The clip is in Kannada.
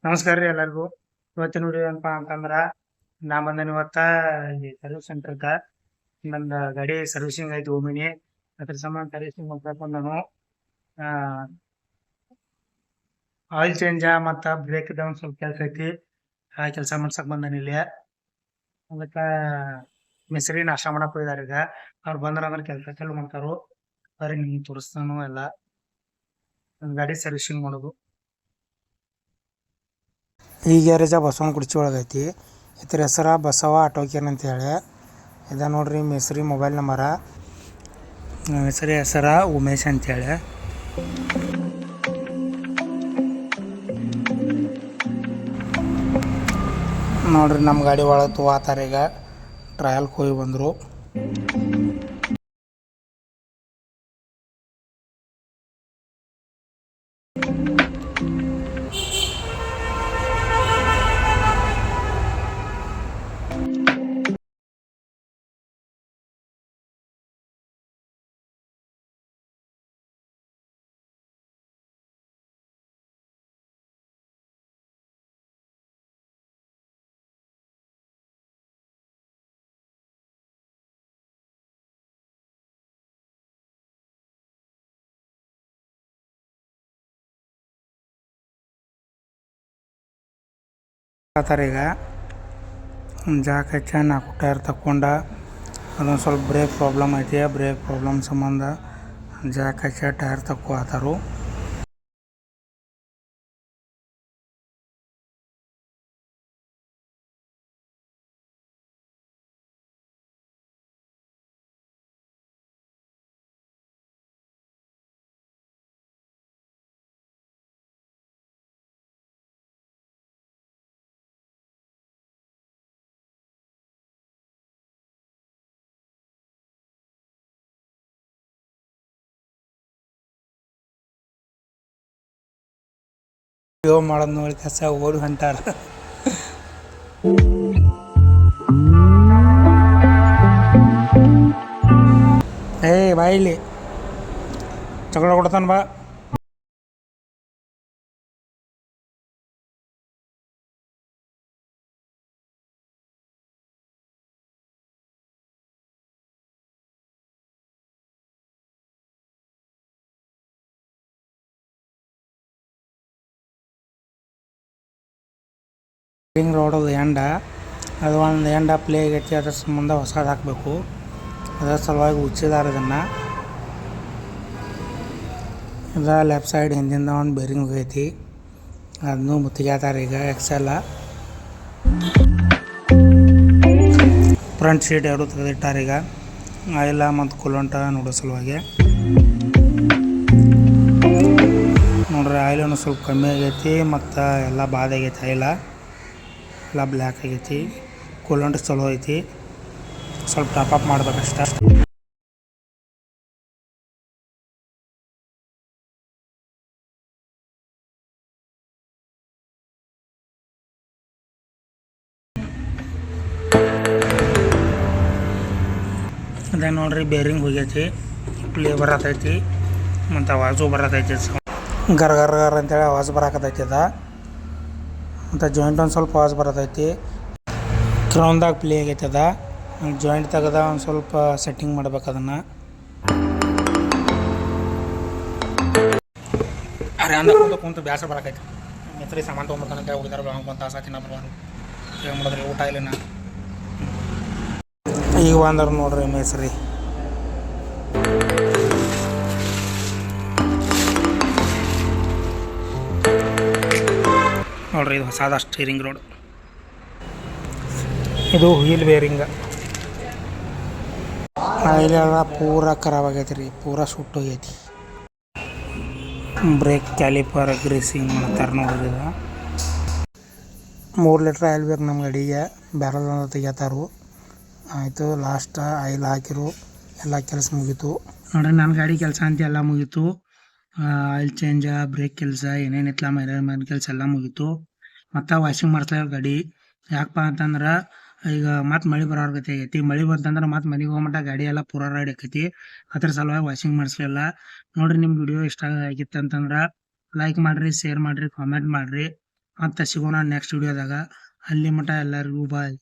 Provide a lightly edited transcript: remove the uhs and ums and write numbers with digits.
ನಮಸ್ಕಾರ ರೀ ಎಲ್ಲರಿಗೂ. ಇವತ್ತಿನ ವಿಡಿಯೋ ಏನಪ್ಪಾ ಅಂತಂದ್ರ ನಾ ಬಂದೇನಿ ಇವತ್ತ ಇಲ್ಲಿ ಸರ್ವಿಸ್ ಸೆಂಟರ್ಕ. ನಂದ ಗಾಡಿ ಸರ್ವಿಸಿಂಗ್ ಐತಿ ಒಮಿನಿ. ಅದ್ರ ಸಂಬಂಧ ಸರ್ವಿಸಿಂಗ್ ಮಾಡ್ಬೇಕು ನಾನು. ಆಯಿಲ್ ಚೇಂಜ ಮತ್ತ ಬ್ರೇಕ್ ಒಂದ್ ಸ್ವಲ್ಪ ಕೆಲಸ ಐತಿ. ಆ ಕೆಲಸ ಮಾಡ್ಸಕ್ ಬಂದೇನಿ ಇಲ್ಲಿ. ಅದಕ್ಕ ಮಿಸ್ರಿ ನಾಷ್ಟ ಮಾಡಕ್ ಹೋಗಿದಾರ ಈಗ. ಅವ್ರು ಬಂದ್ರ ಅಂದ್ರೆ ಕೆಲಸ ಚಾಲು ಮಾಡ್ತಾರು. ಅವ್ರಿಗೆ ನಿಮ್ಗೆ ತೋರಿಸ್ತಾನು ಎಲ್ಲ ಗಾಡಿ ಸರ್ವಿಸಿಂಗ್ ಮಾಡೋದು. ಈ ಗ್ಯಾರೇಜ ಬಸವನ ಕುರ್ಚಿ ಒಳಗೈತಿ. ಇದ್ರ ಹೆಸರ ಬಸವ ಆಟೋ ಕೇರ್ ಅಂತ ಹೇಳಿ. ಇದ ನೋಡ್ರಿ ಮೆಸ್ರಿ ಮೊಬೈಲ್ ನಂಬರ. ಮೆಸ್ರಿ ಹೆಸರ ಉಮೇಶ್ ಅಂತೇಳಿ. ನೋಡ್ರಿ ನಮ್ಮ ಗಾಡಿ ಒಳಗೆ ತಗೋತಾರ ಈಗ. ಟ್ರಯಲ್ ಹೋಗಿ ಬಂದರು. ಈಗ ಜಾಕ್ ಹಚ್ಚ 4 ಟೈರ್ ತಕ್ಕೊಂಡ. ಅದೊಂದು ಸ್ವಲ್ಪ ಬ್ರೇಕ್ ಪ್ರಾಬ್ಲಮ್ ಐತಿ. ಬ್ರೇಕ್ ಪ್ರಾಬ್ಲಮ್ ಸಂಬಂಧ ಜಾಕ್ ಹಚ್ಚ ಟೈರ್ ತಕ್ಕೋತಾರು. ವಿಡಿಯೋ ಮಾಡೋದು ನೋಡಿ ಕಸ ಓಡಿ ಹೊಂಟಾರ. ಬಾ ಇಲ್ಲಿ ಜಗಳ ಕೊಡ್ತಾನ ಬಾ. ರಿಂಗ್ ರೋಡದು ಎಂಡ ಅದು ಒಂದು ಎಂಡ ಪ್ಲೇ ಆಗೈತಿ. ಅದ್ರ ಸಂಬಂಧ ಹೊಸದು ಹಾಕಬೇಕು. ಅದರ ಸಲುವಾಗಿ ಉಚ್ಚಿದಾರ ಇದನ್ನು. ಇದು ಲೆಫ್ಟ್ ಸೈಡ್ ಹಿಂದಿಂದ ಒಂದು ಬೇರಿಂಗ್ ಹೋಗೈತಿ. ಅದನ್ನು ಮುತ್ತಿಗೆತಾರ ಈಗ ಎಕ್ಸೆಲ್ಲ. ಫ್ರಂಟ್ ಸೀಟ್ ಎರಡು ತೆಗೆದಿಟ್ಟಾರ ಈಗ. ಆಯಿಲ ಮತ್ತು ಕೂಲಂಟ ನೋಡೋ ಸಲುವಾಗಿ. ನೋಡ್ರಿ ಆಯಿಲನ್ನು ಸ್ವಲ್ಪ ಕಮ್ಮಿ ಆಗೈತಿ ಮತ್ತು ಎಲ್ಲ ಬಾದ ಆಗೈತಿ. ಆಯಿಲ ಎಲ್ಲ ಬ್ಲ್ಯಾಕ್ ಆಗೈತಿ. ಕೂಲಂಟ್ ಚಲೋ ಐತಿ. ಸ್ವಲ್ಪ ಟಾಪ್ ಅಪ್ ಮಾಡ್ಬೇಕಷ್ಟ. ಅದೇ ನೋಡ್ರಿ ಬೇರಿಂಗ್ ಹೋಗೈತಿ. ಪ್ಲೇ ಬರತೈತಿ ಮತ್ತು ಆವಾಜು ಬರತೈತಿ. ಗರ್ ಗರ್ ಗರ್ ಅಂತೇಳಿ ಆವಾಜ್ ಬರಾಕತೈತಿ ಅದ. ಮತ್ತು ಜಾಯಿಂಟ್ ಒಂದು ಸ್ವಲ್ಪ ಆವಾಜ್ ಬರತೈತಿ. ಕ್ರೌನ್ದಾಗ ಪ್ಲೇ ಆಗೈತಿ ಅದ. ಜಾಯಿಂಟ್ ತೆಗೆದ ಒಂದು ಸ್ವಲ್ಪ ಸೆಟ್ಟಿಂಗ್ ಮಾಡ್ಬೇಕು ಅದನ್ನು. ಅರೆ ಅಂದ ಕುಂತು ಬ್ಯಾಸರ ಬರಾಕೈತಿ. ಮಿತ್ರಿ ಸಾಮಾನು ತೊಗೊಂಬರ್ತಾನಂತ ಹೋಗಿದಾರ. ಒಂದು ತಾಸು ಆತಿನ ಬರೋರು ಏನು ಮಾಡಿದ್ರಿ ಊಟ ಇಲ್ಲಿನ. ಈಗ ಬಂದರು ನೋಡ್ರಿ ಮೇಸ್ರಿ. ನೋಡ್ರಿ ಇದು ಹೊಸದ ಸ್ಟೀರಿಂಗ್ ರೋಡ್. ಇದು ವೀಲ್ ಬೇರಿಂಗ. ಆಯಿಲೆಲ್ಲ ಪೂರ ಖರಾಬ್ ಆಗೈತಿ ರೀ. ಪೂರ ಸುಟ್ಟು ಹೋಗೈತಿ. ಬ್ರೇಕ್ ಕ್ಯಾಲಿಪರ್ ಗ್ರೀಸಿಂಗ್ ಮಾಡ್ತಾರೆ ನೋಡ್ರಿ. ಇದು 3 ಲೀಟ್ರ್ ಆಯಿಲ್ ಬೇಕು ನಮ್ಮ ಗಾಡಿಗೆ. ಬ್ಯಾರಲ್ ತೆಗಿತಾರು. ಆಯಿತು ಲಾಸ್ಟ್ ಆಯಿಲ್ ಹಾಕಿರು. ಎಲ್ಲ ಕೆಲಸ ಮುಗೀತು ನೋಡ್ರಿ. ನನ್ನ ಗಾಡಿ ಕೆಲಸ ಅಂತ ಎಲ್ಲ ಮುಗೀತು. ಆಯಿಲ್ ಚೇಂಜ, ಬ್ರೇಕ್ ಕೆಲಸ, ಏನೇನಿತ್ತಲ್ಲ ಮನೆ ಕೆಲಸ ಎಲ್ಲ ಮುಗೀತು. ಮತ್ತು ವಾಷಿಂಗ್ ಮಾಡ್ತಾರೆ ಗಾಡಿ. ಯಾಕಪ್ಪ ಅಂತಂದ್ರೆ ಈಗ ಮತ್ತೆ ಮಳೆ ಬರೋರ್ಗತಿ ಆಗೈತಿ. ಮಳೆ ಬಂತಂದ್ರೆ ಮತ್ತೆ ಮನೆಗೆ ಹೋಗ್ಮಟ್ಟ ಗಾಡಿ ಎಲ್ಲ ಪೂರ ರೈಡ್ ಆಕೈತಿ. ಅದ್ರ ಸಲುವಾಗಿ ವಾಷಿಂಗ್ ಮಾಡಿಸ್ಲಿಲ್ಲ ನೋಡ್ರಿ. ನಿಮ್ಮ ವಿಡಿಯೋ ಇಷ್ಟ ಆಗಿತ್ತು ಅಂತಂದ್ರೆ ಲೈಕ್ ಮಾಡಿರಿ, ಶೇರ್ ಮಾಡಿರಿ, ಕಾಮೆಂಟ್ ಮಾಡಿರಿ. ಮತ್ತೆ ಸಿಗೋಣ ನೆಕ್ಸ್ಟ್ ವಿಡಿಯೋದಾಗ. ಅಲ್ಲಿ ಮಟ ಎಲ್ಲರಿಗೂ ಬಾಯ್.